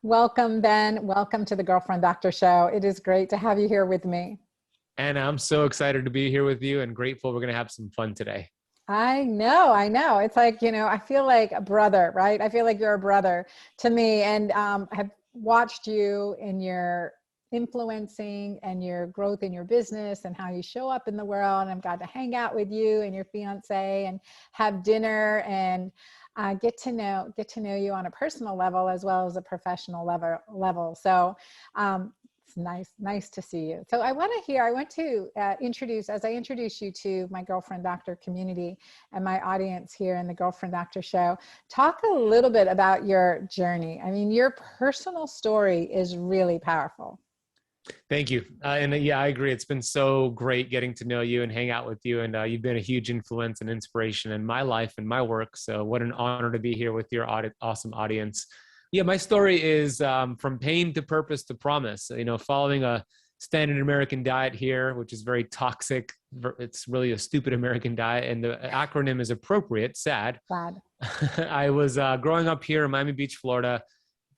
Welcome, Ben. Welcome to the Girlfriend Doctor Show. It is great to have you here with me. And I'm so excited to be here with you and grateful we're going to have some fun today. I know. It's like, I feel like a brother, right? I feel like you're a brother to me, and have watched you in your influencing and your growth in your business and how you show up in the world. And I've got to hang out with you and your fiance and have dinner and get to know you on a personal level as well as a professional level. So it's nice to see you. So I want to introduce, as I introduce you to my Girlfriend Doctor community and my audience here in the Girlfriend Doctor Show, talk a little bit about your journey. I mean, your personal story is really powerful. Thank you. And yeah, I agree. It's been so great getting to know you and hang out with you. And you've been a huge influence and inspiration in my life and my work. So what an honor to be here with your awesome audience. Yeah, my story is from pain to purpose to promise, following a standard American diet here, which is very toxic. It's really a stupid American diet. And the acronym is appropriate, SAD. Sad. I was growing up here in Miami Beach, Florida,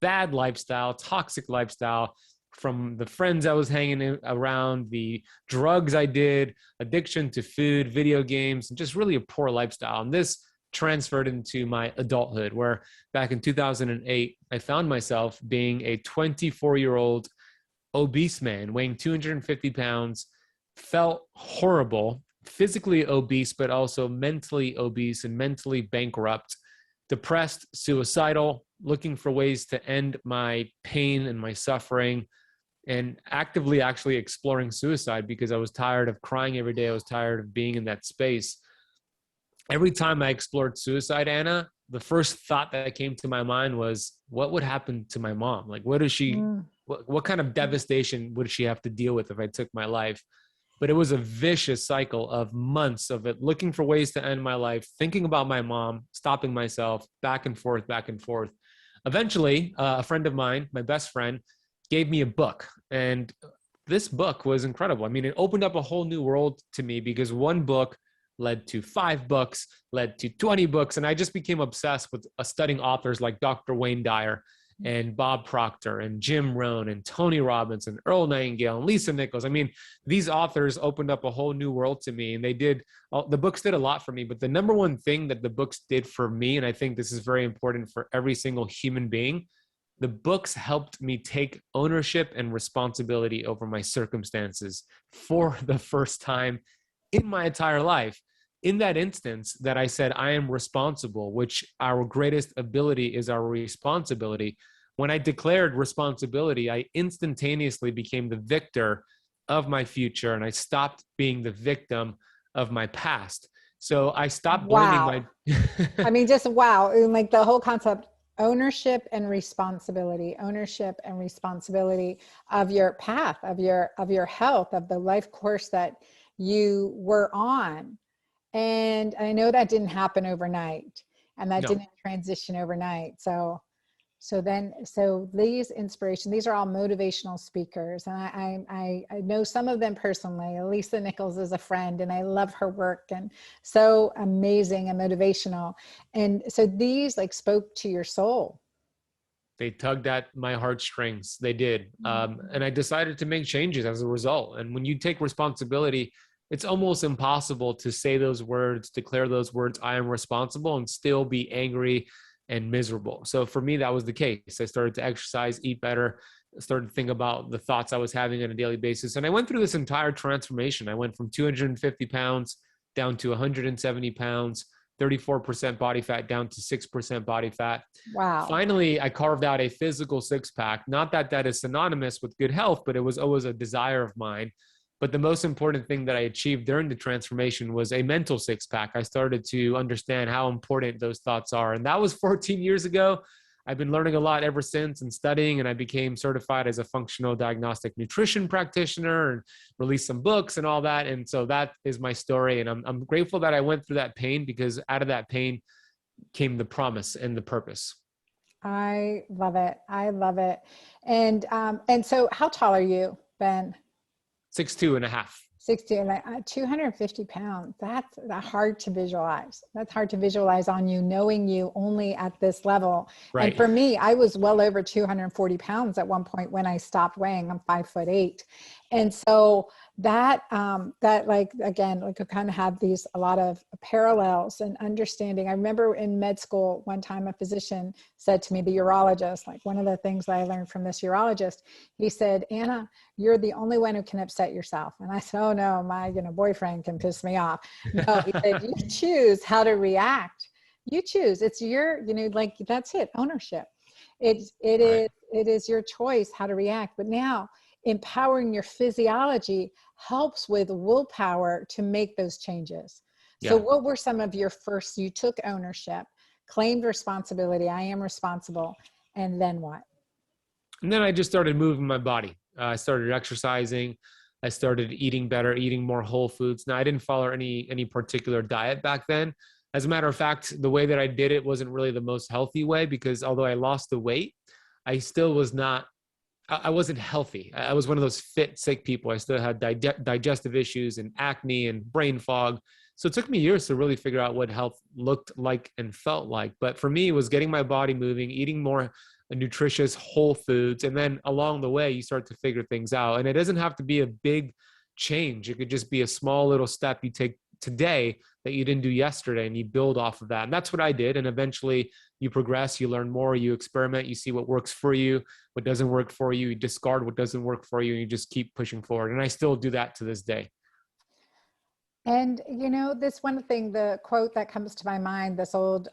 bad lifestyle, toxic lifestyle, from the friends I was hanging around, the drugs I did, addiction to food, video games, and just really a poor lifestyle. And this transferred into my adulthood, where back in 2008, I found myself being a 24-year-old obese man, weighing 250 pounds, felt horrible, physically obese, but also mentally obese and mentally bankrupt, depressed, suicidal, looking for ways to end my pain and my suffering, and actively actually exploring suicide because I was tired of crying every day. I was tired of being in that space. Every time I explored suicide, Anna, the first thought that came to my mind was, what would happen to my mom? Like, what kind of devastation would she have to deal with if I took my life? But it was a vicious cycle of months of it, looking for ways to end my life, thinking about my mom, stopping myself, back and forth, back and forth. Eventually, a friend of mine, my best friend, gave me a book. And this book was incredible. I mean, it opened up a whole new world to me because one book led to 5 books, led to 20 books. And I just became obsessed with studying authors like Dr. Wayne Dyer and Bob Proctor and Jim Rohn and Tony Robbins and Earl Nightingale and Lisa Nichols. I mean, these authors opened up a whole new world to me, and the books did a lot for me. But the number one thing that the books did for me, and I think this is very important for every single human being, the books helped me take ownership and responsibility over my circumstances for the first time in my entire life. In that instance that I said, I am responsible, which our greatest ability is our responsibility. When I declared responsibility, I instantaneously became the victor of my future, and I stopped being the victim of my past. So I stopped blaming I mean, just wow. Like the whole concept, ownership and responsibility of your path, of your health, of the life course that you were on. And I know that didn't happen overnight, and that didn't transition overnight. So these inspiration, these are all motivational speakers. And I know some of them personally. Lisa Nichols is a friend, and I love her work, and so amazing and motivational. And so these spoke to your soul. They tugged at my heartstrings. They did. And I decided to make changes as a result. And when you take responsibility, it's almost impossible to say those words, declare those words, I am responsible, and still be angry and miserable. So for me, that was the case. I started to exercise, eat better, started to think about the thoughts I was having on a daily basis. And I went through this entire transformation. I went from 250 pounds down to 170 pounds, 34% body fat down to 6% body fat. Wow. Finally, I carved out a physical 6-pack. Not that that is synonymous with good health, but it was always a desire of mine. But the most important thing that I achieved during the transformation was a mental 6-pack. I started to understand how important those thoughts are. And that was 14 years ago. I've been learning a lot ever since and studying, and I became certified as a functional diagnostic nutrition practitioner and released some books and all that. And so that is my story. And I'm grateful that I went through that pain, because out of that pain came the promise and the purpose. I love it. I love it. And so how tall are you, Ben? 6'2.5". 60, and 250 pounds. That's hard to visualize. That's hard to visualize on you, knowing you only at this level. Right. And for me, I was well over 240 pounds at one point when I stopped weighing. I'm 5'8". And so that, like, again, like I kind of have a lot of parallels and understanding. I remember in med school, one time a physician said to me, the urologist, like one of the things that I learned from this urologist, he said, Anna, you're the only one who can upset yourself. And I said, oh no, my boyfriend can piss me off. No, he said, you choose how to react. You choose. It's your, like, that's it, ownership. It is your choice how to react. But now empowering your physiology helps with willpower to make those changes. Yeah. So what were some of your first, you took ownership, claimed responsibility, I am responsible, and then what? And then I just started moving my body. I started exercising. I started eating better, eating more whole foods. Now, I didn't follow any particular diet back then. As a matter of fact, the way that I did it wasn't really the most healthy way, because although I lost the weight, I still I wasn't healthy. I was one of those fit, sick people. I still had digestive issues and acne and brain fog. So it took me years to really figure out what health looked like and felt like. But for me, it was getting my body moving, eating more nutritious whole foods. And then along the way, you start to figure things out. And it doesn't have to be a big change. It could just be a small little step you take today that you didn't do yesterday, and you build off of that. And that's what I did. And eventually you progress, you learn more, you experiment, you see what works for you, what doesn't work for you, you discard what doesn't work for you, and you just keep pushing forward. And I still do that to this day. And this one thing, the quote that comes to my mind, this old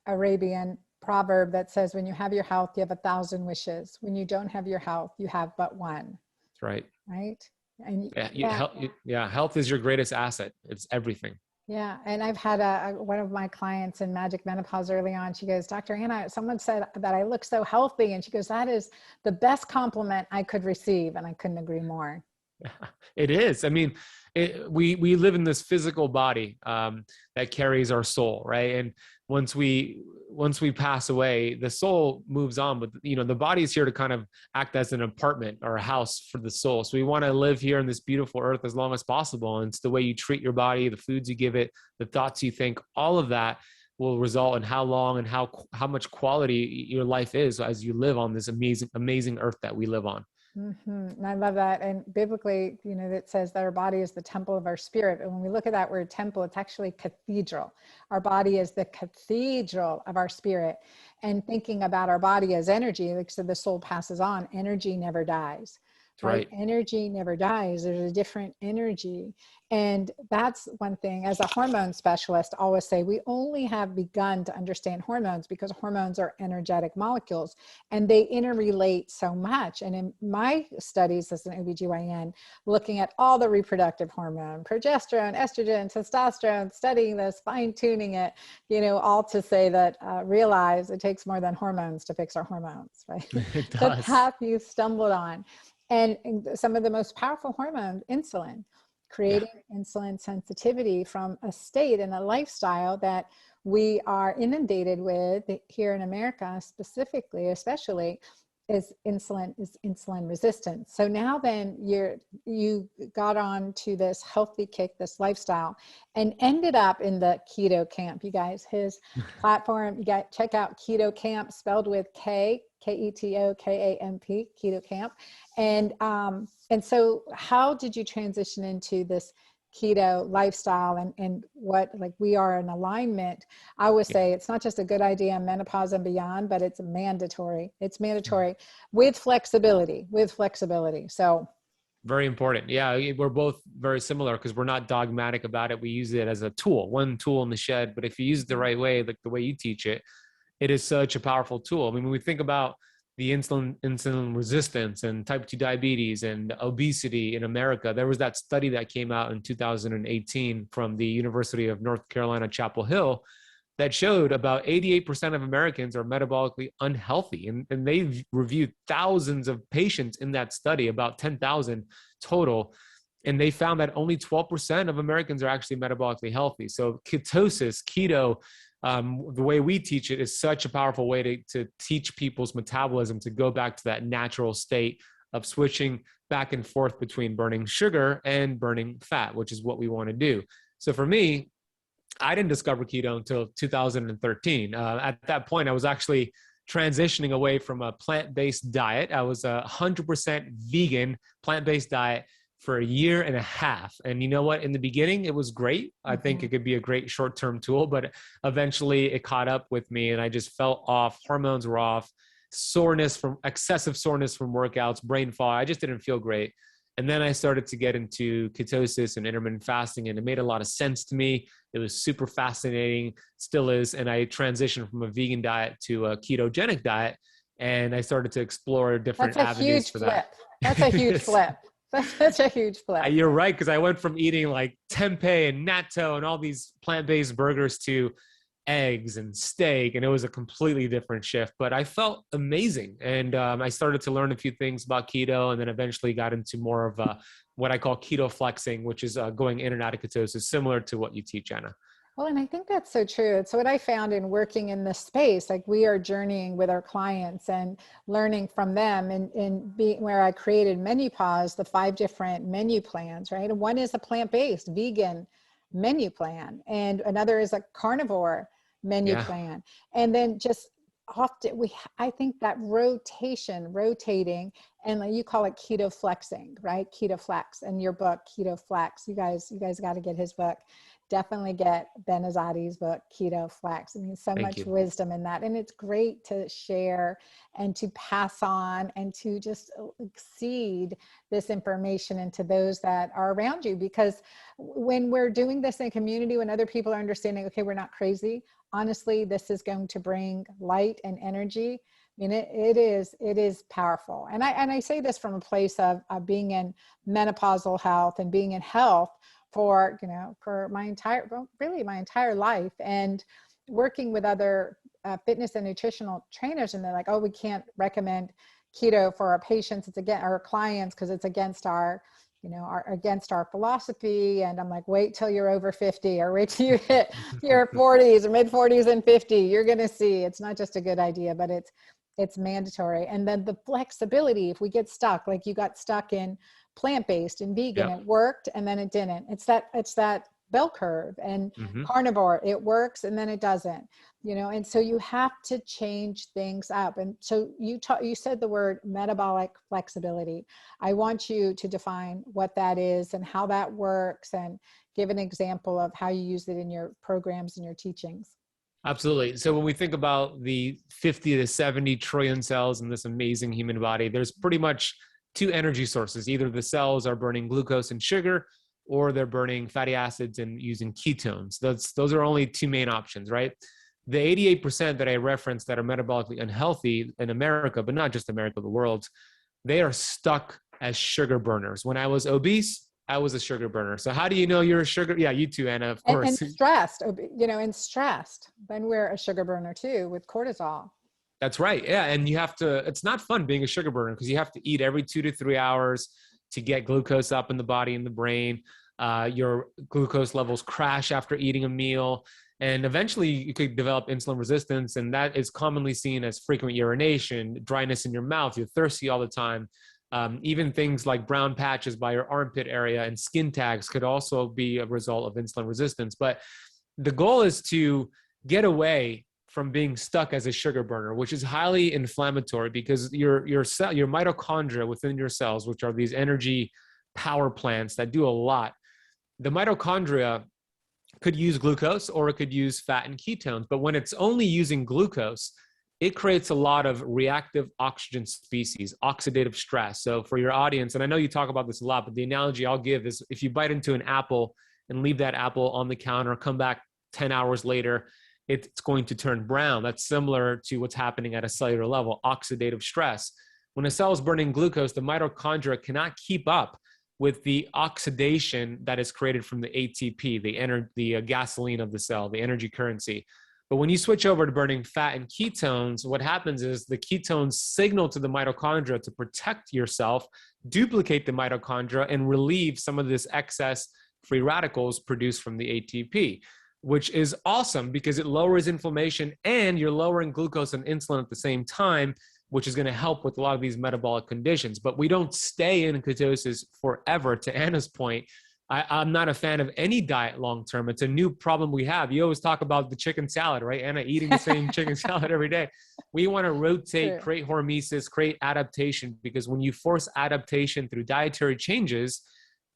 Arabian proverb that says, when you have your health, you have 1,000 wishes. When you don't have your health, you have but one. That's right. Right. And health is your greatest asset. It's everything. Yeah. And I've had one of my clients in Magic Menopause early on. She goes, Dr. Anna, someone said that I look so healthy. And she goes, that is the best compliment I could receive. And I couldn't agree more. It is. I mean, we live in this physical body that carries our soul, right? And once we pass away, the soul moves on, but the body is here to kind of act as an apartment or a house for the soul. So we want to live here in this beautiful earth as long as possible. And it's the way you treat your body, the foods you give it, the thoughts you think, all of that will result in how long and how much quality your life is as you live on this amazing earth that we live on. Mm-hmm. And I love that. And biblically, it says that our body is the temple of our spirit. And when we look at that word temple, it's actually cathedral. Our body is the cathedral of our spirit. And thinking about our body as energy, like so the soul passes on, energy never dies. Right? Energy never dies. There's a different energy. And that's one thing, as a hormone specialist, I always say we only have begun to understand hormones because hormones are energetic molecules and they interrelate so much. And in my studies as an OBGYN, looking at all the reproductive hormone, progesterone, estrogen, testosterone, studying this, fine tuning it, all to say that realize it takes more than hormones to fix our hormones, right? It does. The path you stumbled on. And some of the most powerful hormones, insulin, creating insulin sensitivity from a state and a lifestyle that we are inundated with here in America, specifically, especially, is insulin resistance. So now then you got on to this healthy kick, this lifestyle, and ended up in the Keto Kamp. You guys, his platform, check out Keto Kamp, spelled with Keto Kamp, Keto Kamp. And so how did you transition into this keto lifestyle and what, like, we are in alignment? I would say it's not just a good idea in menopause and beyond, but it's mandatory. It's mandatory with flexibility, So very important. Yeah, we're both very similar because we're not dogmatic about it. We use it as a tool, one tool in the shed. But if you use it the right way, like the way you teach it, it is such a powerful tool. I mean, when we think about the insulin resistance and type 2 diabetes and obesity in America, there was that study that came out in 2018 from the University of North Carolina, Chapel Hill, that showed about 88% of Americans are metabolically unhealthy. And they reviewed thousands of patients in that study, about 10,000 total. And they found that only 12% of Americans are actually metabolically healthy. So ketosis, keto, the way we teach it is such a powerful way to teach people's metabolism to go back to that natural state of switching back and forth between burning sugar and burning fat, which is what we want to do. So for me, I didn't discover keto until 2013. At that point, I was actually transitioning away from a plant-based diet. I was a 100% vegan plant-based diet for a year and a half. And you know what? In the beginning, it was great. I think it could be a great short-term tool, but eventually it caught up with me and I just fell off. Hormones were off, excessive soreness from workouts, brain fog. I just didn't feel great. And then I started to get into ketosis and intermittent fasting, and it made a lot of sense to me. It was super fascinating, still is. And I transitioned from a vegan diet to a ketogenic diet, and I started to explore different avenues for that. That's a huge flip. That's such a huge flip. You're right, because I went from eating like tempeh and natto and all these plant-based burgers to eggs and steak, and it was a completely different shift, but I felt amazing. And I started to learn a few things about keto, and then eventually got into more of what I call keto flexing, which is going in and out of ketosis, similar to what you teach, Anna. Well, and I think that's so true. It's what I found in working in this space. Like, we are journeying with our clients and learning from them, and being where I created MenuPause, the 5 different menu plans, right? And one is a plant-based vegan menu plan, and another is a carnivore menu plan. And then just often I think that rotating, and like you call it keto flexing, right? Keto flex, and your book, Keto Flex. You guys got to get his book. Definitely get Ben Azadi's book, Keto Flex. I mean, so much wisdom in that. And it's great to share and to pass on and to just seed this information into those that are around you. Because when we're doing this in a community, when other people are understanding, okay, we're not crazy, honestly, this is going to bring light and energy. I mean, it is powerful. And I say this from a place of being in menopausal health and being in health for my entire life, and working with other fitness and nutritional trainers. And they're like, oh, we can't recommend keto for our patients. It's against our clients, because it's against our philosophy. And I'm like, wait till you're over 50, or wait till you hit your 40s or mid 40s and 50. You're going to see it's not just a good idea, but it's mandatory. And then the flexibility, if we get stuck, like you got stuck in plant-based and vegan, it worked and then it didn't. It's that bell curve. And carnivore, it works and then it doesn't, and so you have to change things up. And so you said the word metabolic flexibility. I want you to define what that is and how that works, and give an example of how you use it in your programs and your teachings. Absolutely. So when we think about the 50 to 70 trillion cells in this amazing human body, there's pretty much 2 energy sources. Either the cells are burning glucose and sugar, or they're burning fatty acids and using ketones. Those are only 2 main options, right? The 88% that I referenced that are metabolically unhealthy in America, but not just America, the world, they are stuck as sugar burners. When I was obese, I was a sugar burner. So how do you know you're a sugar? Yeah, you too, Anna, of course. And stressed, and stressed. Then we're a sugar burner too, with cortisol. That's right. Yeah. And it's not fun being a sugar burner, because you have to eat every 2 to 3 hours to get glucose up in the body and the brain. Your glucose levels crash after eating a meal. And eventually you could develop insulin resistance. And that is commonly seen as frequent urination, dryness in your mouth. You're thirsty all the time. Even things like brown patches by your armpit area and skin tags could also be a result of insulin resistance. But the goal is to get away from being stuck as a sugar burner, which is highly inflammatory, because your mitochondria within your cells, which are these energy power plants that do a lot, the mitochondria could use glucose or it could use fat and ketones. But when it's only using glucose, it creates a lot of reactive oxygen species, oxidative stress. So for your audience, and I know you talk about this a lot, but the analogy I'll give is if you bite into an apple and leave that apple on the counter, come back 10 hours later, it's going to turn brown. That's similar to what's happening at a cellular level, oxidative stress. When a cell is burning glucose, the mitochondria cannot keep up with the oxidation that is created from the ATP, the gasoline of the cell, the energy currency. But when you switch over to burning fat and ketones, what happens is the ketones signal to the mitochondria to protect yourself, duplicate the mitochondria, and relieve some of this excess free radicals produced from the ATP, which is awesome because it lowers inflammation and you're lowering glucose and insulin at the same time, which is going to help with a lot of these metabolic conditions. But we don't stay in ketosis forever. To Anna's point, I'm not a fan of any diet long-term. It's a new problem we have. You always talk about the chicken salad, right? Anna, eating the same chicken salad every day. We want to rotate, True. create hormesis, create adaptation, because when you force adaptation through dietary changes,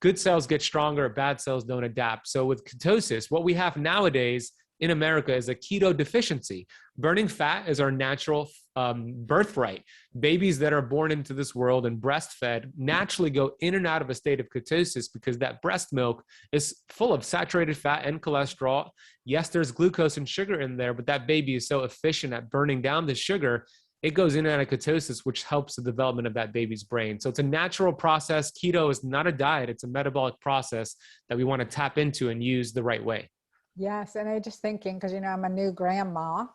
good cells get stronger, bad cells don't adapt. So with ketosis, what we have nowadays in America is a keto deficiency. Burning fat is our natural birthright. Babies that are born into this world and breastfed naturally go in and out of a state of ketosis because that breast milk is full of saturated fat and cholesterol. Yes, there's glucose and sugar in there, but that baby is so efficient at burning down the sugar, it goes in and out of ketosis, which helps the development of that baby's brain. So it's a natural process. Keto is not a diet. It's a metabolic process that we want to tap into and use the right way. Yes, and I just thinking, because I'm a new grandmama.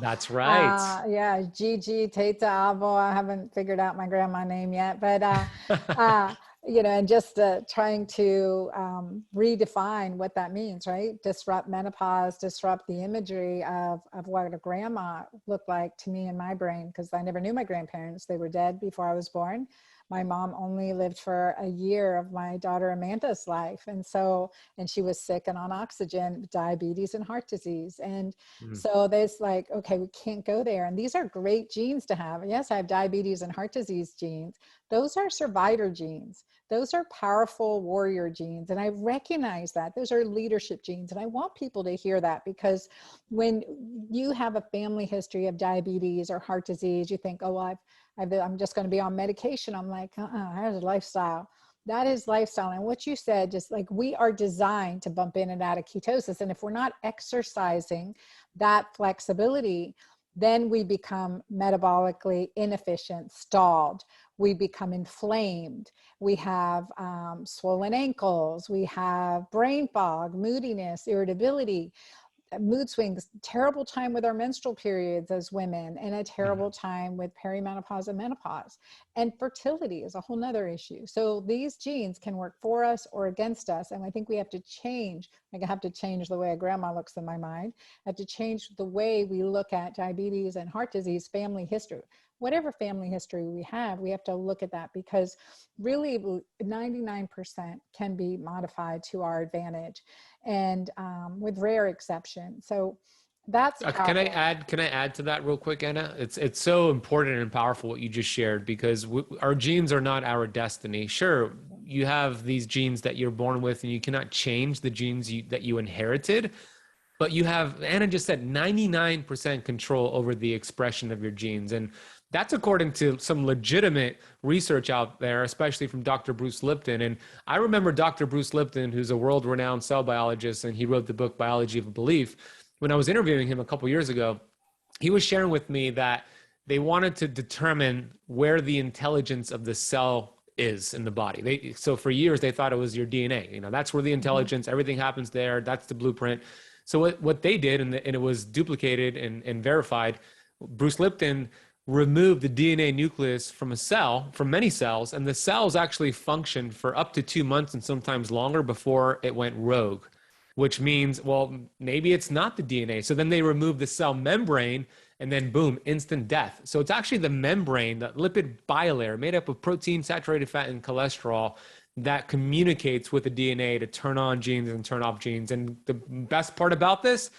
That's right. Yeah, Gigi, Teta, Avo. I haven't figured out my grandma name yet, but and just trying to redefine what that means, right? Disrupt menopause, disrupt the imagery of what a grandma looked like to me in my brain, because I never knew my grandparents. They were dead before I was born. My mom only lived for a year of my daughter Amanda's life. And she was sick and on oxygen, diabetes and heart disease. And so there's like, okay, we can't go there. And these are great genes to have. Yes, I have diabetes and heart disease genes. Those are survivor genes. Those are powerful warrior genes. And I recognize that. Those are leadership genes. And I want people to hear that, because when you have a family history of diabetes or heart disease, you think, oh, well, I'm just going to be on medication. I'm like, that's lifestyle. That is lifestyle. And what you said, just like, we are designed to bump in and out of ketosis. And if we're not exercising that flexibility, then we become metabolically inefficient, stalled. We become inflamed. We have swollen ankles. We have brain fog, moodiness, irritability, mood swings, terrible time with our menstrual periods as women, and a terrible time with perimenopause and menopause. And fertility is a whole nother issue. So these genes can work for us or against us. And I think we have to change, like, I have to change the way a grandma looks in my mind. I have to change the way we look at diabetes and heart disease, family history. Whatever family history we have to look at that, because really 99% can be modified to our advantage, and with rare exception. So that's Can I add to that real quick, Anna? It's so important and powerful what you just shared, because our genes are not our destiny. Sure, you have these genes that you're born with, and you cannot change the genes that you inherited. But you have, Anna just said, 99% control over the expression of your genes. And that's according to some legitimate research out there, especially from Dr. Bruce Lipton. And I remember Dr. Bruce Lipton, who's a world-renowned cell biologist, and he wrote the book Biology of Belief. When I was interviewing him a couple years ago, he was sharing with me that they wanted to determine where the intelligence of the cell is in the body. So for years, they thought it was your DNA. That's where the intelligence, everything happens there. That's the blueprint. So what they did, and it was duplicated and verified, Bruce Lipton removed the DNA nucleus from many cells, and the cells actually functioned for up to 2 months and sometimes longer before it went rogue, which means, well, maybe it's not the DNA. So then they removed the cell membrane, and then boom, instant death. So it's actually the membrane, the lipid bilayer made up of protein, saturated fat, and cholesterol, that communicates with the DNA to turn on genes and turn off genes. And the best part about this,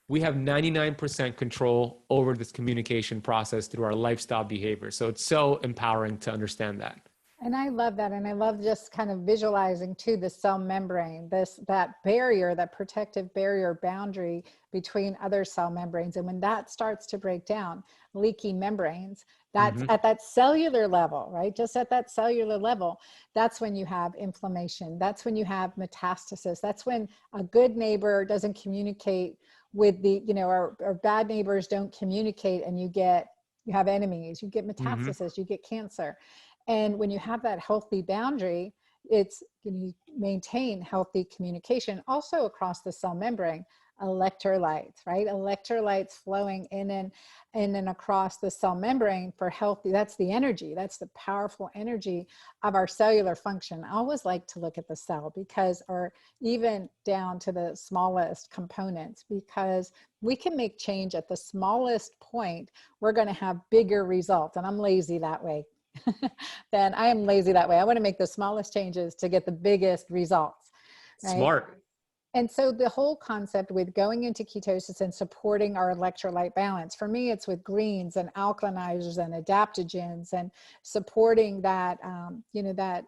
we have 99% control over this communication process through our lifestyle behavior. So it's so empowering to understand that. And I love that. And I love just kind of visualizing too, the cell membrane, that barrier, that protective barrier boundary between other cell membranes. And when that starts to break down, leaky membranes, that's at that cellular level, right? Just at that cellular level, that's when you have inflammation. That's when you have metastasis. That's when a good neighbor doesn't communicate with or bad neighbors don't communicate, and you have enemies, you get metastasis, you get cancer. And when you have that healthy boundary, you maintain healthy communication also across the cell membrane. electrolytes, right? Electrolytes flowing in and across the cell membrane for healthy. That's the energy. That's the powerful energy of our cellular function. I always like to look at the cell because, or even down to the smallest components, because we can make change at the smallest point. We're going to have bigger results. And I'm lazy that way. Then I am lazy that way. I want to make the smallest changes to get the biggest results. Right? Smart. And so the whole concept with going into ketosis and supporting our electrolyte balance, for me, it's with greens and alkalinizers and adaptogens and supporting that, that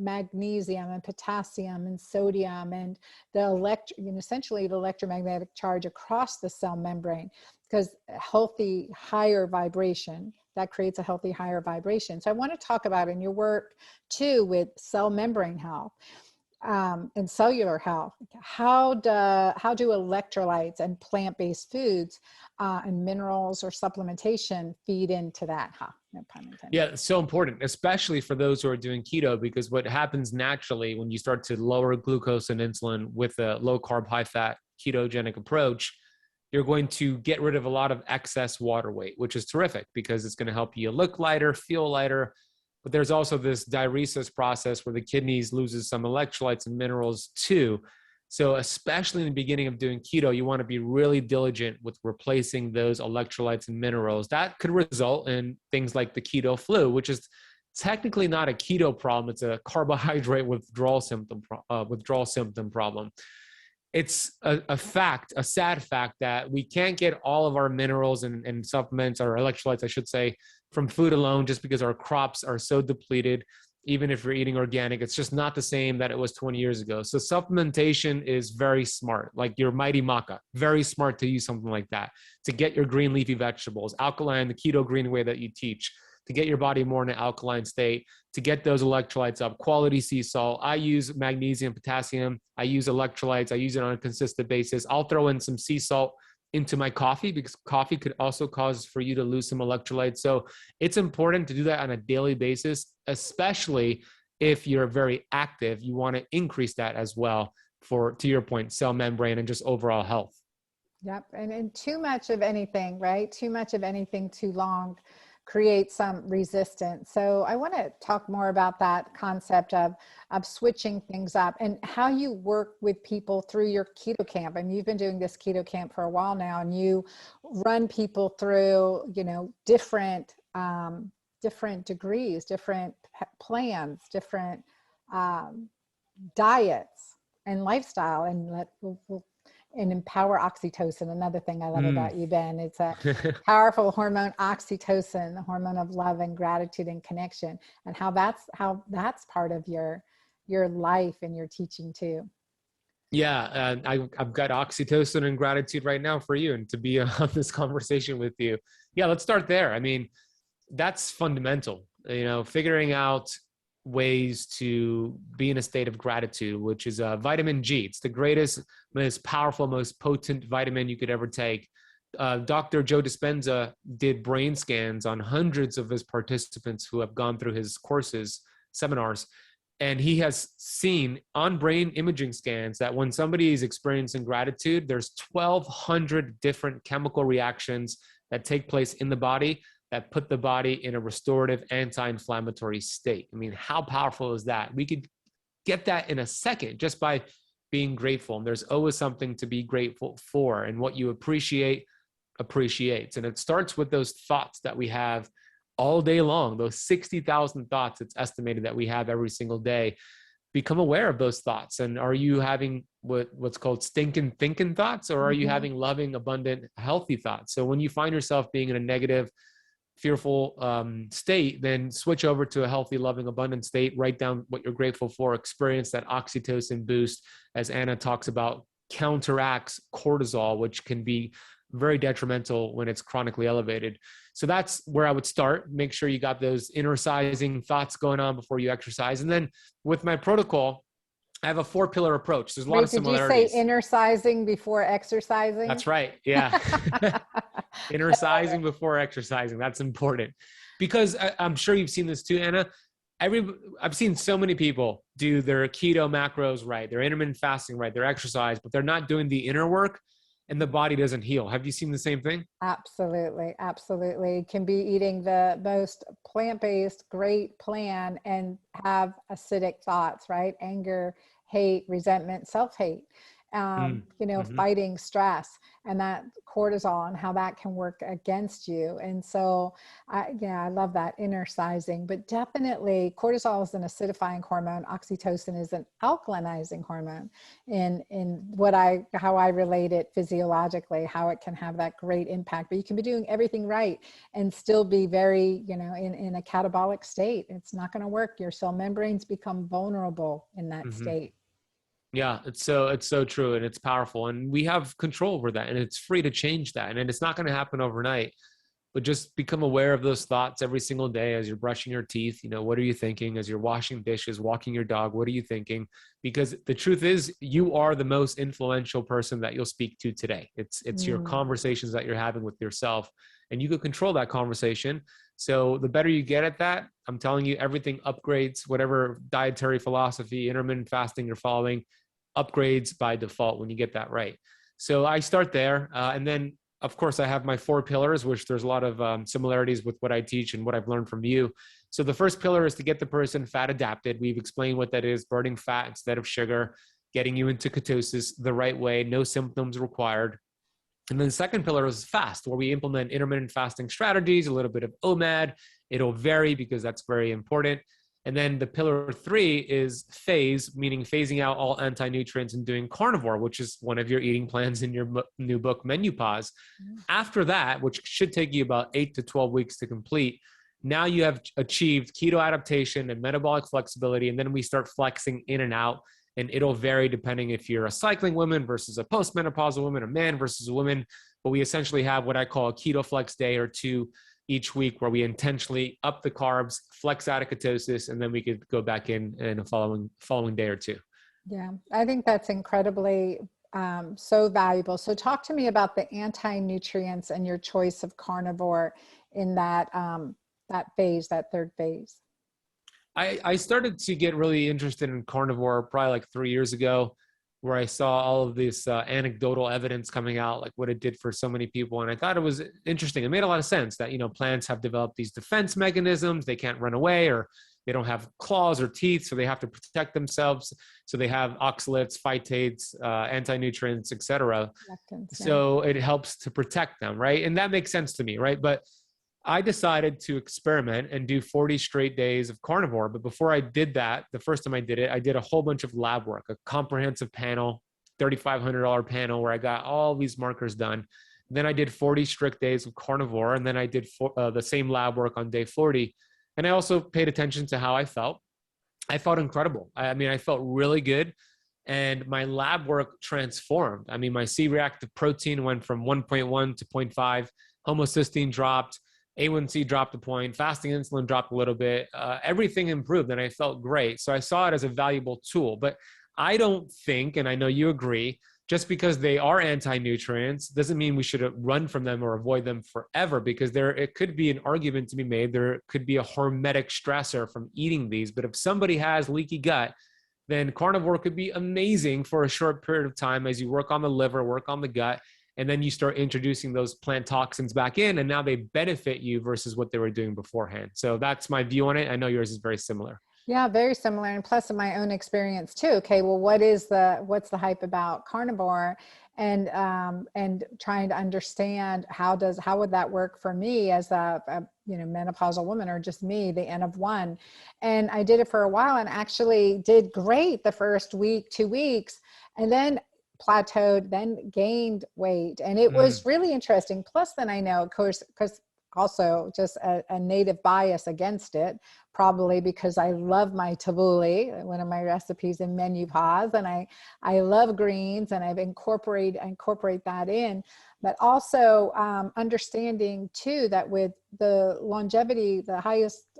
magnesium and potassium and sodium and the essentially the electromagnetic charge across the cell membrane, because healthy, higher vibration, that creates a healthy, higher vibration. So I want to talk about in your work too, with cell membrane health. And cellular health, how do electrolytes and plant-based foods and minerals or supplementation feed into that? No pun intended. Yeah, it's so important, especially for those who are doing keto, because what happens naturally when you start to lower glucose and insulin with a low carb, high fat ketogenic approach, you're going to get rid of a lot of excess water weight, which is terrific because it's going to help you look lighter, feel lighter. But there's also this diuresis process where the kidneys loses some electrolytes and minerals too. So especially in the beginning of doing keto, you want to be really diligent with replacing those electrolytes and minerals. That could result in things like the keto flu, which is technically not a keto problem. It's a carbohydrate withdrawal symptom problem. It's a fact, a sad fact, that we can't get all of our minerals and supplements, or electrolytes, I should say, from food alone, just because our crops are so depleted. Even if you're eating organic, it's just not the same that it was 20 years ago. So supplementation is very smart, like your Mighty Maca, very smart to use something like that to get your green leafy vegetables, alkaline, the keto green way that you teach, to get your body more in an alkaline state, to get those electrolytes up, quality sea salt. I use magnesium, potassium. I use electrolytes. I use it on a consistent basis. I'll throw in some sea salt into my coffee because coffee could also cause for you to lose some electrolytes. So it's important to do that on a daily basis, especially if you're very active. You want to increase that as well for, to your point, cell membrane and just overall health. Yep. And too much of anything, right? Too much of anything too long create some resistance. So I want to talk more about that concept of switching things up and how you work with people through your Keto Kamp. And you've been doing this Keto Kamp for a while now, and you run people through, different degrees, different plans, different diets and lifestyle, and and empower oxytocin. Another thing I love about you, Ben, it's a powerful hormone, oxytocin, the hormone of love and gratitude and connection, and how that's part of your life and your teaching too. Yeah, I've got oxytocin and gratitude right now for you and to be on this conversation with you. Yeah, let's start there. I mean, that's fundamental, figuring out ways to be in a state of gratitude, which is vitamin G. It's the greatest, most powerful, most potent vitamin you could ever take. Dr. Joe Dispenza did brain scans on hundreds of his participants who have gone through his courses, seminars, and he has seen on brain imaging scans that when somebody is experiencing gratitude, there's 1,200 different chemical reactions that take place in the body that put the body in a restorative anti-inflammatory state. I mean, how powerful is that? We could get that in a second just by being grateful. And there's always something to be grateful for, and what you appreciate appreciates. And it starts with those thoughts that we have all day long, those 60,000 thoughts it's estimated that we have every single day. Become aware of those thoughts. And are you having what's called stinking thinking thoughts, or are you having loving, abundant, healthy thoughts? So when you find yourself being in a negative, fearful state, then switch over to a healthy, loving, abundant state. Write down what you're grateful for. Experience that oxytocin boost, as Anna talks about, counteracts cortisol, which can be very detrimental when it's chronically elevated. So that's where I would start. Make sure you got those innercising thoughts going on before you exercise. And then with my protocol, I have a 4-pillar approach. There's a lot of similarities. Did you say innercising before exercising? That's right. Yeah. Innercising before exercising. That's important, because I'm sure you've seen this too, Anna. I've seen so many people do their keto macros right, their intermittent fasting right, their exercise, but they're not doing the inner work. and the body doesn't heal. Have you seen the same thing? Absolutely, absolutely. Can be eating the most plant-based, great plan and have acidic thoughts, right? Anger, hate, resentment, self-hate. Mm-hmm. Fighting stress and that cortisol and how that can work against you. And so, I love that innercising, but definitely cortisol is an acidifying hormone. Oxytocin is an alkalinizing hormone in how I relate it physiologically, how it can have that great impact, but you can be doing everything right and still be very, in a catabolic state. It's not going to work. Your cell membranes become vulnerable in that Mm-hmm. state. Yeah, it's so true, and it's powerful, and we have control over that, and it's free to change that, and it's not going to happen overnight. But just become aware of those thoughts every single day as you're brushing your teeth. What are you thinking? As you're washing dishes, walking your dog, what are you thinking? Because the truth is, you are the most influential person that you'll speak to today. It's your Mm. conversations that you're having with yourself, and you can control that conversation. So the better you get at that, I'm telling you, everything upgrades. Whatever dietary philosophy, intermittent fasting you're following, upgrades by default when you get that right. So I start there, and then of course, I have my 4 pillars, which there's a lot of similarities with what I teach and what I've learned from you. So the first pillar is to get the person fat adapted. We've explained what that is: burning fat instead of sugar, getting you into ketosis the right way, no symptoms required. And then the second pillar is fast, where we implement intermittent fasting strategies, a little bit of OMAD. It'll vary because that's very important. And then the pillar 3 is phase, meaning phasing out all anti-nutrients and doing carnivore, which is one of your eating plans in your new book, MenuPause. After that, which should take you about 8 to 12 weeks to complete, now you have achieved keto adaptation and metabolic flexibility. And then we start flexing in and out. And it'll vary depending if you're a cycling woman versus a postmenopausal woman, a man versus a woman. But we essentially have what I call a keto flex day or 2 each week, where we intentionally up the carbs, flex out of ketosis, and then we could go back in a following day or 2. Yeah, I think that's incredibly so valuable. So talk to me about the anti-nutrients and your choice of carnivore in that phase, that third phase. I started to get really interested in carnivore probably like 3 years ago, where I saw all of this anecdotal evidence coming out, like what it did for so many people. And I thought it was interesting. It made a lot of sense that, plants have developed these defense mechanisms. They can't run away, or they don't have claws or teeth, so they have to protect themselves. So they have oxalates, phytates, anti-nutrients, etc. Lectins, yeah. So it helps to protect them, right? And that makes sense to me, right? But I decided to experiment and do 40 straight days of carnivore. But before I did that, the first time I did it, I did a whole bunch of lab work, a comprehensive panel, $3,500 panel, where I got all these markers done. Then I did 40 strict days of carnivore. And then I did the same lab work on day 40. And I also paid attention to how I felt. I felt incredible. I mean, I felt really good. And my lab work transformed. I mean, my C-reactive protein went from 1.1 to 0.5. Homocysteine dropped. A1C dropped a point, fasting insulin dropped a little bit, everything improved, and I felt great. So I saw it as a valuable tool. But I don't think, and I know you agree, just because they are anti-nutrients doesn't mean we should run from them or avoid them forever, because it could be an argument to be made. There could be a hormetic stressor from eating these. But if somebody has leaky gut, then carnivore could be amazing for a short period of time as you work on the liver, work on the gut, and then you start introducing those plant toxins back in, and now they benefit you versus what they were doing beforehand. So that's my view on it. I know yours is very similar. Yeah, very similar. And plus in my own experience too. Okay, well, what's the hype about carnivore? And trying to understand how would that work for me as a menopausal woman, or just me, the N of one. And I did it for a while and actually did great the first week, 2 weeks, and then plateaued, then gained weight. And it was really interesting. Plus then I know, of course, because also just a native bias against it, probably because I love my tabbouleh, one of my recipes in MenuPause, and I love greens, and I've incorporate that in. But also understanding too that with the longevity, the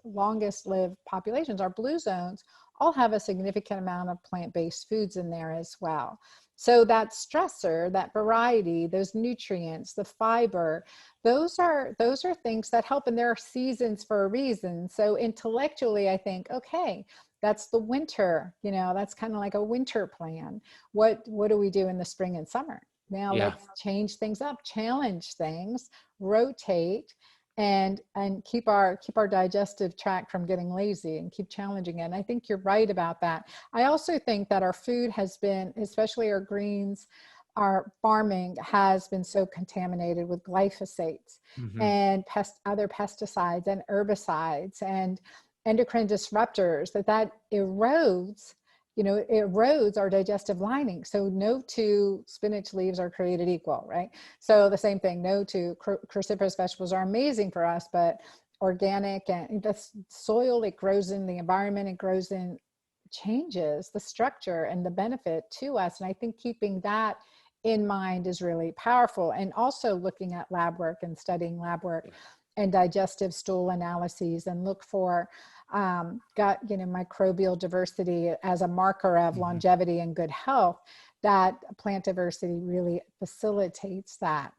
longest lived populations, our blue zones, all have a significant amount of plant-based foods in there as well. So that stressor, that variety, those nutrients, the fiber, those are things that help, and there are seasons for a reason. So intellectually, I think, okay, that's the winter, that's kind of like a winter plan. What do we do in the spring and summer? Now Yeah. let's change things up, challenge things, rotate, and keep our digestive tract from getting lazy, and keep challenging it. And I think you're right about that. I also think that our food has been, especially our greens, our farming has been so contaminated with glyphosates Hmm. and other pesticides and herbicides and endocrine disruptors that erodes, it erodes our digestive lining. So no two spinach leaves are created equal, right? So the same thing, no two cruciferous vegetables are amazing for us, but organic and the soil it grows in, the environment it grows in, changes the structure and the benefit to us. And I think keeping that in mind is really powerful. And also looking at lab work and studying lab work and digestive stool analyses, and look for gut, microbial diversity as a marker of longevity and good health. That plant diversity really facilitates that.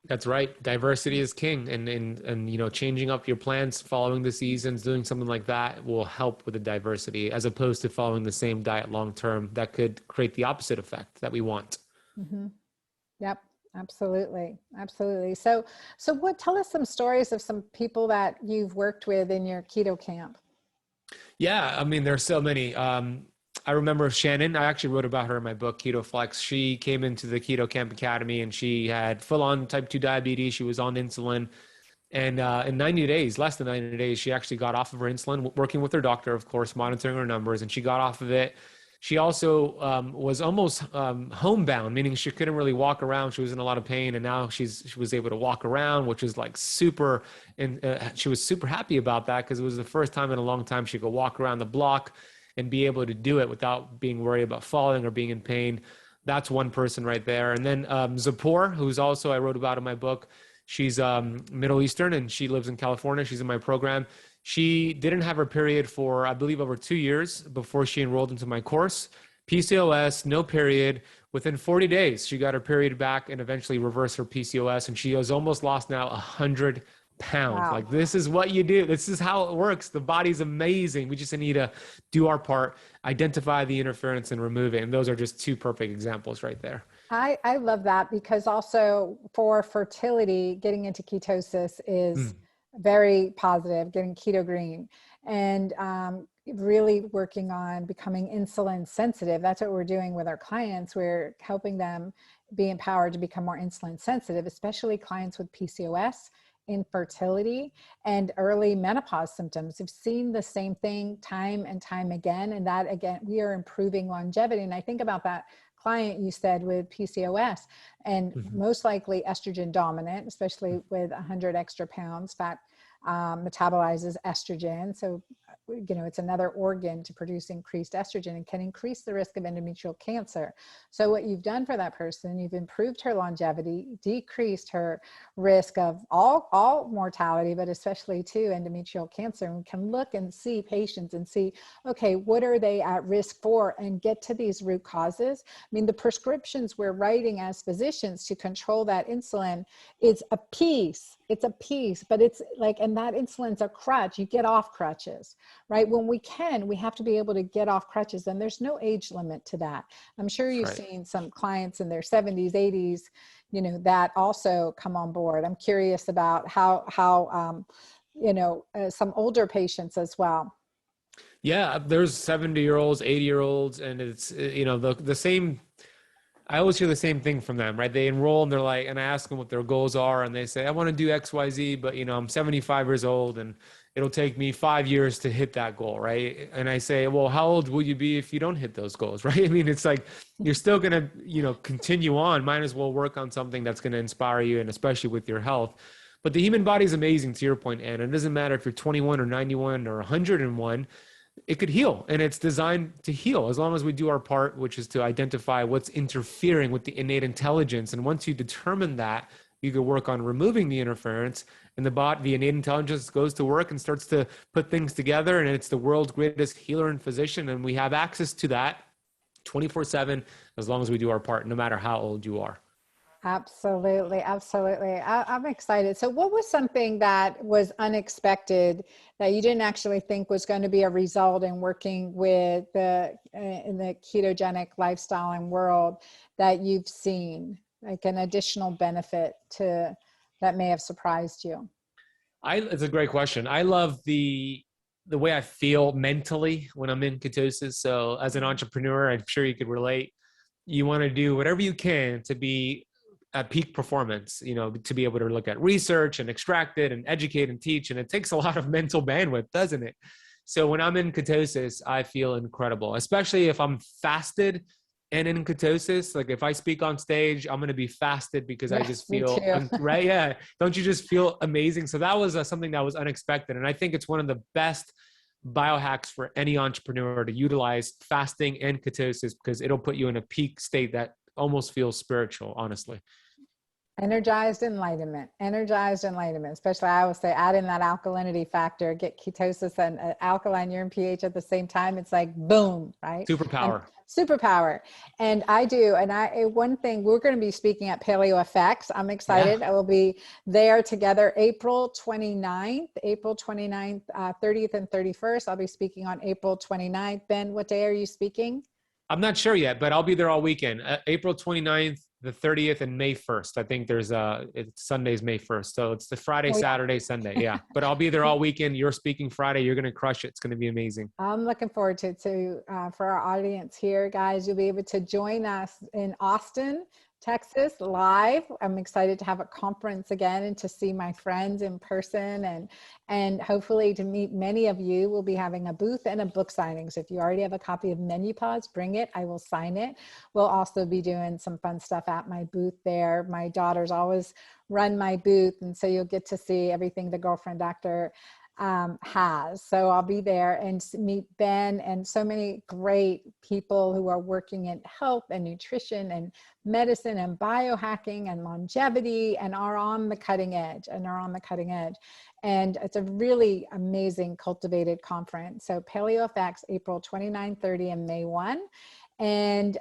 That's right. Diversity is king, and changing up your plans, following the seasons, doing something like that will help with the diversity, as opposed to following the same diet long term. That could create the opposite effect that we want. Mm-hmm. Yep, absolutely, absolutely. So tell us some stories of some people that you've worked with in your keto camp. Yeah, I mean, there's so many. I remember Shannon. I actually wrote about her in my book, Keto Flex. She came into the Keto Kamp Academy, and she had full-on type 2 diabetes. She was on insulin. And in 90 days, less than 90 days, she actually got off of her insulin, working with her doctor, of course, monitoring her numbers, and she got off of it. She also was almost homebound, meaning she couldn't really walk around. She was in a lot of pain, and now she was able to walk around, which is like super. And she was super happy about that, because it was the first time in a long time she could walk around the block and be able to do it without being worried about falling or being in pain. That's one person right there. And then Zippor, who's also I wrote about in my book. She's Middle Eastern, and she lives in California. She's in my program. She didn't have her period for, I believe, over 2 years before she enrolled into my course. PCOS, no period. Within 40 days, she got her period back and eventually reversed her PCOS. And she has almost lost now 100 pounds. Wow. Like, this is what you do. This is how it works. The body's amazing. We just need to do our part, identify the interference and remove it. And those are just two perfect examples right there. I love that, because also for fertility, getting into ketosis is Mm. very positive, getting keto green, and really working on becoming insulin sensitive. That's what we're doing with our clients. We're helping them be empowered to become more insulin sensitive, especially clients with PCOS, infertility, and early menopause symptoms. We've seen the same thing time and time again. And that, again, we are improving longevity. And I think about that client you said with PCOS, and Mhm. most likely estrogen dominant, especially with 100 extra pounds. Fat metabolizes estrogen. So, it's another organ to produce increased estrogen, and can increase the risk of endometrial cancer. So what you've done for that person, you've improved her longevity, decreased her risk of all mortality, but especially to endometrial cancer. And we can look and see patients and see, okay, what are they at risk for, and get to these root causes. I mean, the prescriptions we're writing as physicians to control that insulin is a piece. It's a piece, but it's like, and that insulin's a crutch. You get off crutches, right? When we have to be able to get off crutches, and there's no age limit to that. I'm sure That's you've right. seen some clients in their 70s, 80s, that also come on board. I'm curious about how some older patients as well. Yeah, there's 70-year-olds, 80-year-olds, and it's the same. I always hear the same thing from them, right? They enroll and they're like, and I ask them what their goals are, and they say, I want to do XYZ, but I'm 75 years old and it'll take me 5 years to hit that goal, right? And I say, well, how old will you be if you don't hit those goals, right? I mean, it's like you're still gonna, continue on. Might as well work on something that's gonna inspire you, and especially with your health. But the human body is amazing, to your point, Anna. It doesn't matter if you're 21 or 91 or 101, it could heal, and it's designed to heal as long as we do our part, which is to identify what's interfering with the innate intelligence. And once you determine that, you could work on removing the interference, and the innate intelligence goes to work and starts to put things together, and it's the world's greatest healer and physician, and we have access to that 24/7 as long as we do our part, no matter how old you are. Absolutely. Absolutely. I'm excited. So what was something that was unexpected that you didn't actually think was going to be a result in working with in the ketogenic lifestyle and world that you've seen? like an additional benefit to that may have surprised you? It's a great question. I love the way I feel mentally when I'm in ketosis. So as an entrepreneur, I'm sure you could relate. You want to do whatever you can to be at peak performance, to be able to look at research and extract it and educate and teach. And it takes a lot of mental bandwidth, doesn't it? So when I'm in ketosis, I feel incredible, especially if I'm fasted and in ketosis. Like if I speak on stage, I'm going to be fasted because I just Me feel too. right. Yeah. Don't you just feel amazing? So that was something that was unexpected. And I think it's one of the best biohacks for any entrepreneur to utilize fasting and ketosis, because it'll put you in a peak state that almost feels spiritual, honestly. Energized enlightenment, especially I always say add in that alkalinity factor, get ketosis and alkaline urine pH at the same time. It's like boom, right? Superpower. And superpower. And one thing, we're going to be speaking at Paleo FX. I'm excited. Yeah. I will be there together April 29th, 30th and 31st. I'll be speaking on April 29th. Ben, what day are you speaking? I'm not sure yet, but I'll be there all weekend. April 29th, the 30th, and May 1st. I think it's Sunday's May 1st. So it's the Friday, Saturday, Sunday. Yeah. But I'll be there all weekend. You're speaking Friday. You're going to crush it. It's going to be amazing. I'm looking forward to it. So for our audience here, guys, you'll be able to join us in Austin, Texas live. I'm excited to have a conference again and to see my friends in person and hopefully to meet many of you. We'll be having a booth and a book signing. So if you already have a copy of MenuPause, bring it. I will sign it. We'll also be doing some fun stuff at my booth there. My daughters always run my booth, and so you'll get to see everything the Girlfriend Doctor has. So I'll be there and meet Ben and so many great people who are working in health and nutrition and medicine and biohacking and longevity and are on the cutting edge. And it's a really amazing cultivated conference. So Paleo FX, April 29, 30, and May 1. And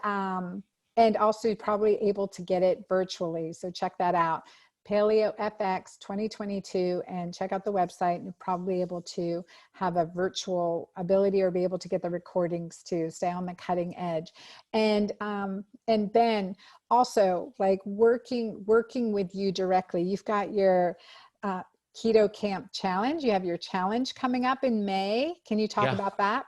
also probably able to get it virtually. So check that out. Paleo FX 2022, and check out the website, and you're probably able to have a virtual ability or be able to get the recordings to stay on the cutting edge. And Ben, also like working with you directly, you've got your Keto Kamp challenge. You have your challenge coming up in May. Can you talk about that?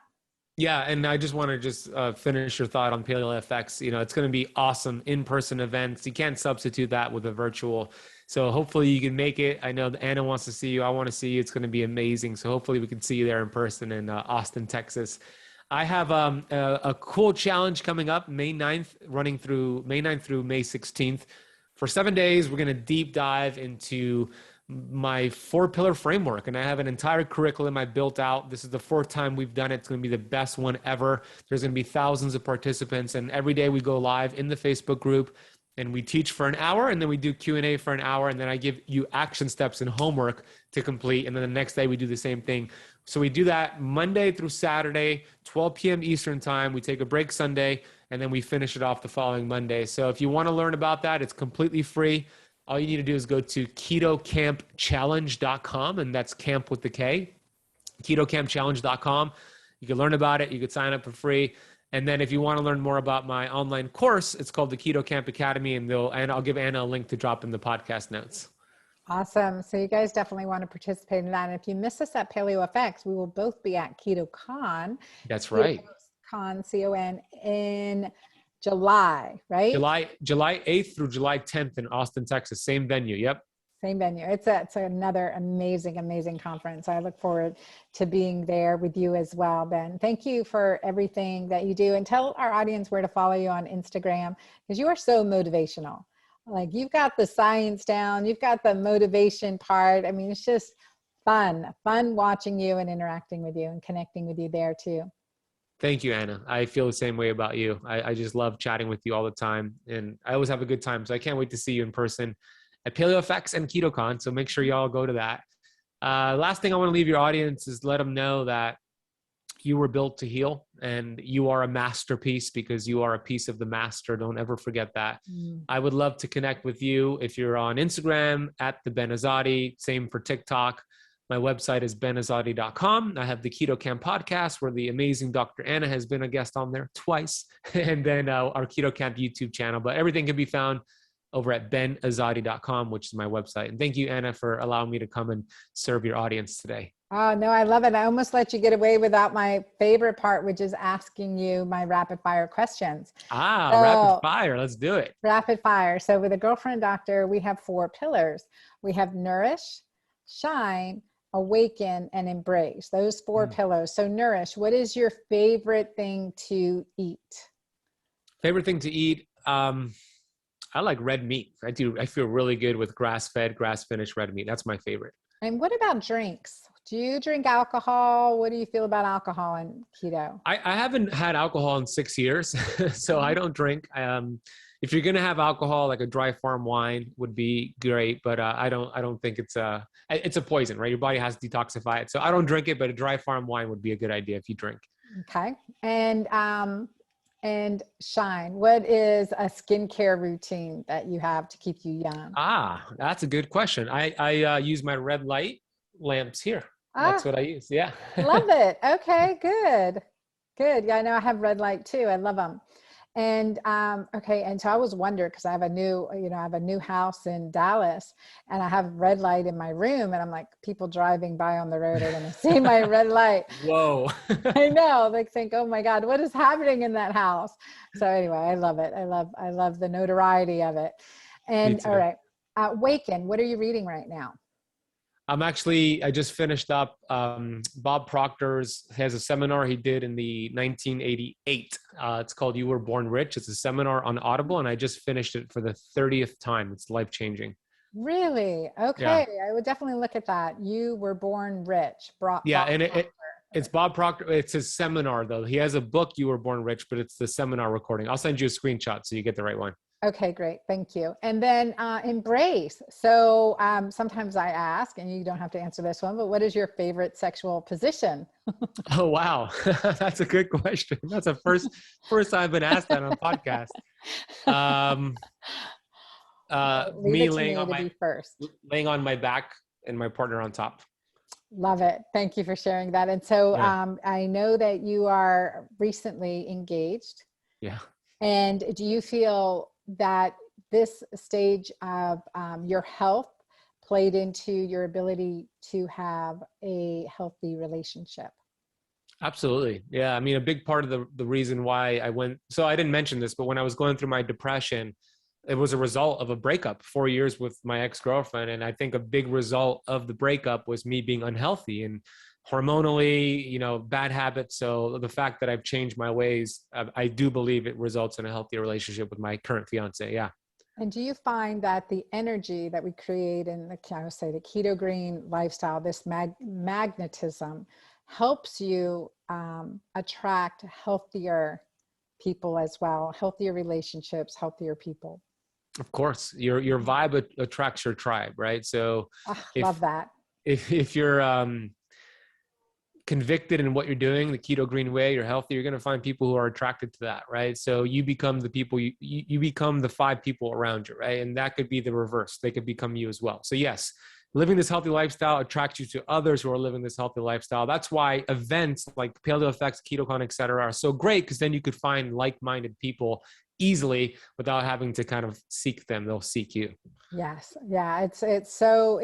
Yeah, and I just want to finish your thought on Paleo FX. It's going to be awesome in-person events. You can't substitute that with a virtual. So hopefully you can make it. I know that Anna wants to see you. I want to see you. It's going to be amazing. So hopefully we can see you there in person in Austin, Texas. I have a cool challenge coming up May 9th, running through May 9th through May 16th. For 7 days, we're going to deep dive into my 4-pillar framework, and I have an entire curriculum I built out. This is the 4th time we've done it. It's going to be the best one ever. There's going to be thousands of participants, and every day we go live in the Facebook group and we teach for an hour, and then we do Q&A for an hour, and then I give you action steps and homework to complete, and then the next day we do the same thing. So we do that Monday through Saturday, 12 p.m. Eastern time. We take a break Sunday, and then we finish it off the following Monday. So if you want to learn about that, it's completely free. All you need to do is go to ketokampchallenge.com, and that's camp with the K, ketokampchallenge.com. You can learn about it. You can sign up for free. And then if you want to learn more about my online course, it's called the Keto Kamp Academy, and I'll give Anna a link to drop in the podcast notes. Awesome. So you guys definitely want to participate in that. And if you miss us at Paleo FX, we will both be at Keto Con. That's right. Con, C-O-N, in July, right? July 8th through July 10th in Austin, Texas. Same venue. Yep. Same venue. It's another amazing conference. I look forward to being there with you as well, Ben. Thank you for everything that you do, and tell our audience where to follow you on Instagram, because you are so motivational. Like, you've got the science down, you've got the motivation part. I mean, it's just fun watching you and interacting with you and connecting with you there too. Thank you, Anna. I feel the same way about you. I just love chatting with you all the time, and I always have a good time. So I can't wait to see you in person at Paleo FX and Keto Con. So make sure y'all go to that. Last thing I want to leave your audience is let them know that you were built to heal, and you are a masterpiece because you are a piece of the master. Don't ever forget that. I would love to connect with you if you're on Instagram at the Ben Azadi. Same for TikTok. My website is benazadi.com. I have the Keto Kamp podcast, where the amazing Dr. Anna has been a guest on there twice. And then our Keto Kamp YouTube channel. But everything can be found over at benazadi.com, which is my website. And thank you, Anna, for allowing me to come and serve your audience today. Oh, no, I love it. I almost let you get away without my favorite part, which is asking you my rapid fire questions. Rapid fire. Let's do it. Rapid fire. So with a girlfriend doctor, we have 4 pillars. We have nourish, shine, awaken, and embrace. Those 4 pillars. So nourish, what is your favorite thing to eat? Favorite thing to eat? I like red meat. I feel really good with grass-fed, grass-finished red meat. That's my favorite. And what about drinks? Do you drink alcohol? What do you feel about alcohol and keto? I haven't had alcohol in 6 years, so I don't drink. If you're gonna have alcohol, like a dry farm wine would be great, but I don't think it's a poison, right? Your body has to detoxify it, so I don't drink it. But a dry farm wine would be a good idea if you drink. Okay, and shine. What is a skincare routine that you have to keep you young? That's a good question. I use my red light lamps here. That's what I use. Yeah. Love it. Okay, good. Good. Yeah, I know I have red light too. I love them. And okay, and so I was wondering, because I have a new house in Dallas, and I have red light in my room, and I'm like, people driving by on the road are going to see my red light. Whoa. I know, like think, oh my God, what is happening in that house? So anyway, I love it. I love the notoriety of it. And all right, Waken, what are you reading right now? I just finished up Bob Proctor's has a seminar he did in the 1988. It's called You Were Born Rich. It's a seminar on Audible, and I just finished it for the 30th time. It's life-changing. Really? Okay. Yeah. I would definitely look at that. You Were Born Rich. It's Bob Proctor. It's his seminar, though. He has a book, You Were Born Rich, but it's the seminar recording. I'll send you a screenshot so you get the right one. Okay, great. Thank you. And then embrace. So sometimes I ask, and you don't have to answer this one, but what is your favorite sexual position? Oh, wow. That's a good question. That's the first time I've been asked that on a podcast. Me laying on my back and my partner on top. Love it. Thank you for sharing that. And so I know that you are recently engaged. Yeah. And do you feel that this stage of your health played into your ability to have a healthy relationship? Absolutely. Yeah. I mean, a big part of the reason why so I didn't mention this, but when I was going through my depression, it was a result of a breakup, 4 years with my ex-girlfriend. And I think a big result of the breakup was me being unhealthy and hormonally, bad habits. So the fact that I've changed my ways, I do believe it results in a healthier relationship with my current fiance. Yeah. And do you find that the energy that we create in the keto-green lifestyle, this magnetism, helps you attract healthier people as well, healthier relationships, healthier people? Of course, your vibe attracts your tribe, right? So love that. If you're convicted in what you're doing, the keto green way, you're healthy, you're going to find people who are attracted to that, right? So you become the people, you become the 5 people around you, right? And that could be the reverse. They could become you as well. So yes, living this healthy lifestyle attracts you to others who are living this healthy lifestyle. That's why events like Paleo Effects, KetoCon, et cetera, are so great, because then you could find like-minded people easily without having to kind of seek them. They'll seek you. Yes. Yeah. It's so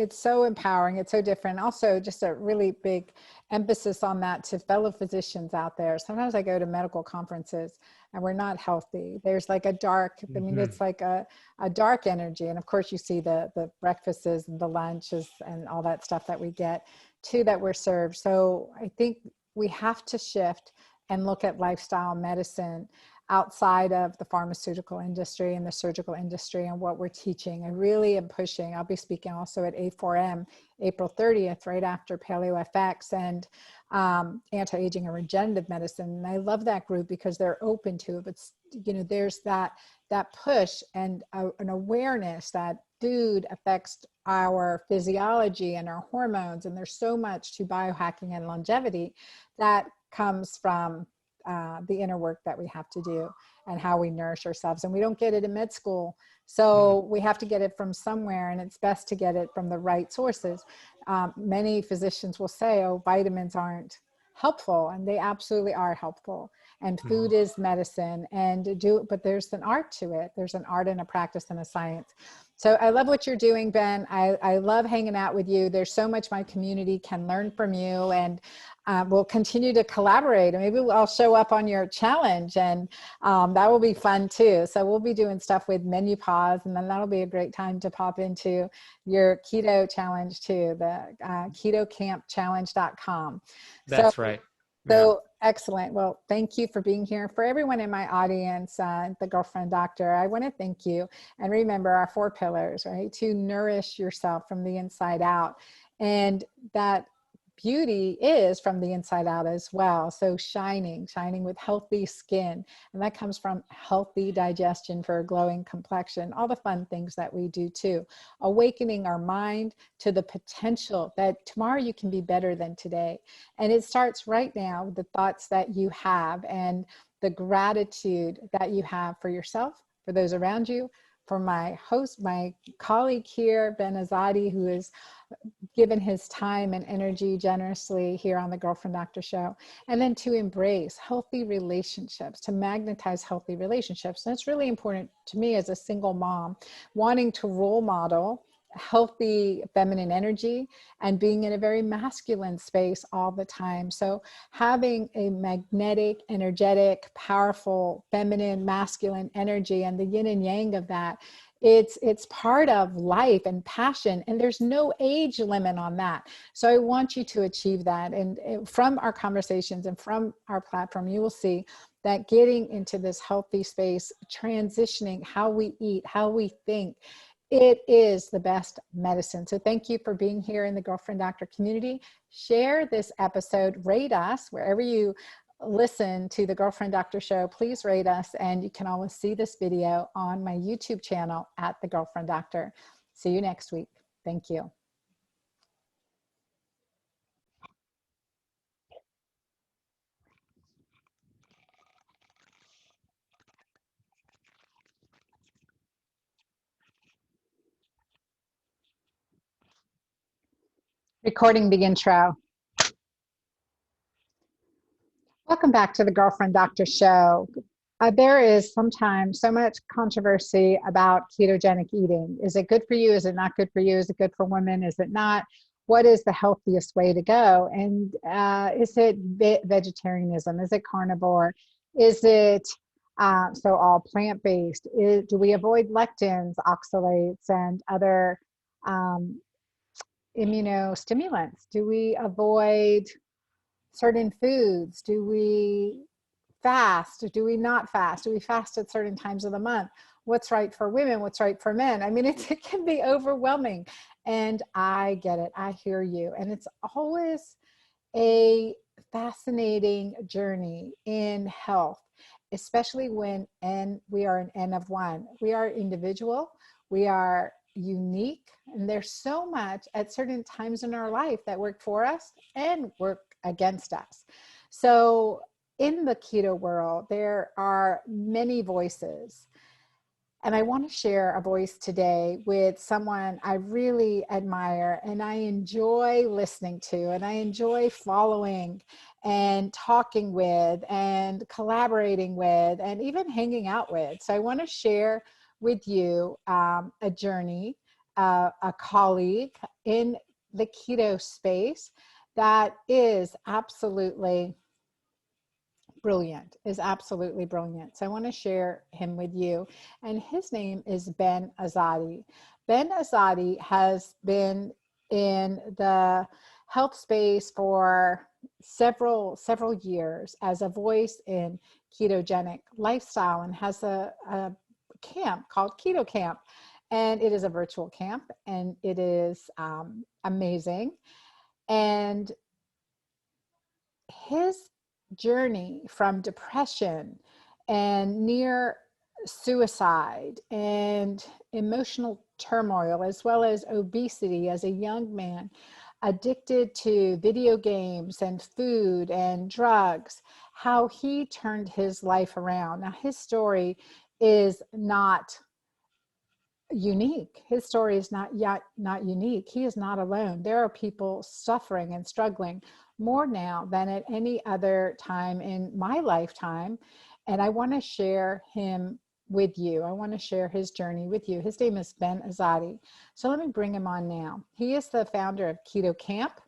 empowering. It's so different. Also, just a really big emphasis on that to fellow physicians out there. Sometimes I go to medical conferences and we're not healthy. There's like a dark, I mean, it's like a dark energy. And of course you see the breakfasts and the lunches and all that stuff that we get too, that we're served. So I think we have to shift and look at lifestyle medicine outside of the pharmaceutical industry and the surgical industry and what we're teaching. I really am pushing. I'll be speaking also at A4M, April 30th, right after Paleo FX and anti-aging and regenerative medicine. And I love that group because they're open to it. But there's that push and an awareness that food affects our physiology and our hormones. And there's so much to biohacking and longevity that comes from the inner work that we have to do and how we nourish ourselves. And we don't get it in med school. So we have to get it from somewhere, and it's best to get it from the right sources. Many physicians will say, oh, vitamins aren't helpful, and they absolutely are helpful. And food is medicine, but there's an art to it. There's an art and a practice and a science. So I love what you're doing, Ben. I love hanging out with you. There's so much my community can learn from you, and we'll continue to collaborate. Maybe I'll show up on your challenge, and that will be fun too. So we'll be doing stuff with MenuPause, and then that'll be a great time to pop into your keto challenge too, the ketokampchallenge.com. That's right. So excellent. Well, thank you for being here. For everyone in my audience, the Girlfriend Doctor, I want to thank you. And remember our 4 pillars, right? To nourish yourself from the inside out. And that beauty is from the inside out as well. So shining with healthy skin. And that comes from healthy digestion for a glowing complexion, all the fun things that we do too. Awakening our mind to the potential that tomorrow you can be better than today. And it starts right now with the thoughts that you have and the gratitude that you have for yourself, for those around you, for my host, my colleague here, Ben Azadi, who is given his time and energy generously here on the Girlfriend Doctor Show, and then to embrace healthy relationships, to magnetize healthy relationships. And it's really important to me as a single mom, wanting to role model healthy feminine energy and being in a very masculine space all the time. So having a magnetic, energetic, powerful, feminine, masculine energy and the yin and yang of that, it's part of life and passion, and there's no age limit on that. So I want you to achieve that. And from our conversations and from our platform, you will see that getting into this healthy space, transitioning how we eat, how we think, it is the best medicine. So thank you for being here in the Girlfriend Doctor community. Share this episode, rate us wherever you listen to the Girlfriend Doctor Show. Please rate us, and you can always see this video on my YouTube channel at the Girlfriend Doctor. See you next week. Thank you. Recording the intro. Welcome back to the Girlfriend Doctor Show. There is sometimes so much controversy about ketogenic eating. Is it good for you? Is it not good for you? Is it good for women? Is it not? What is the healthiest way to go? And is it vegetarianism? Is it carnivore? Is it so all plant-based? Do we avoid lectins, oxalates, and other immunostimulants? Do we avoid certain foods? Do we fast? Do we not fast? Do we fast at certain times of the month? What's right for women? What's right for men? I mean, it can be overwhelming. And I get it. I hear you. And it's always a fascinating journey in health, especially when we are an N of one. We are individual. We are unique. And there's so much at certain times in our life that work for us and work against us. So in the keto world, there are many voices. And I want to share a voice today with someone I really admire and I enjoy listening to, and I enjoy following and talking with and collaborating with and even hanging out with. So I want to share with you a journey, a colleague in the keto space that is absolutely brilliant, is absolutely brilliant. So I want to share him with you. And his name is Ben Azadi. Ben Azadi has been in the health space for several years as a voice in ketogenic lifestyle, and has a camp called Keto Kamp. And it is a virtual camp, and it is amazing. And his journey from depression and near suicide and emotional turmoil, as well as obesity as a young man, addicted to video games and food and drugs, how he turned his life around. Now, his story is not unique. His story is not yet not unique. He is not alone. There are people suffering and struggling more now than at any other time in my lifetime. And I want to share him with you. I want to share his journey with you. His name is Ben Azadi. So let me bring him on now. He is the founder of Keto Kamp,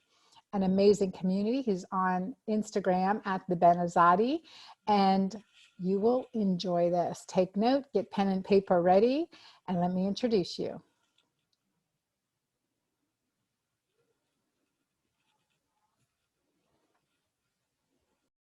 an amazing community. He's on Instagram at the Ben Azadi, and you will enjoy this. Take note, get pen and paper ready, and let me introduce you.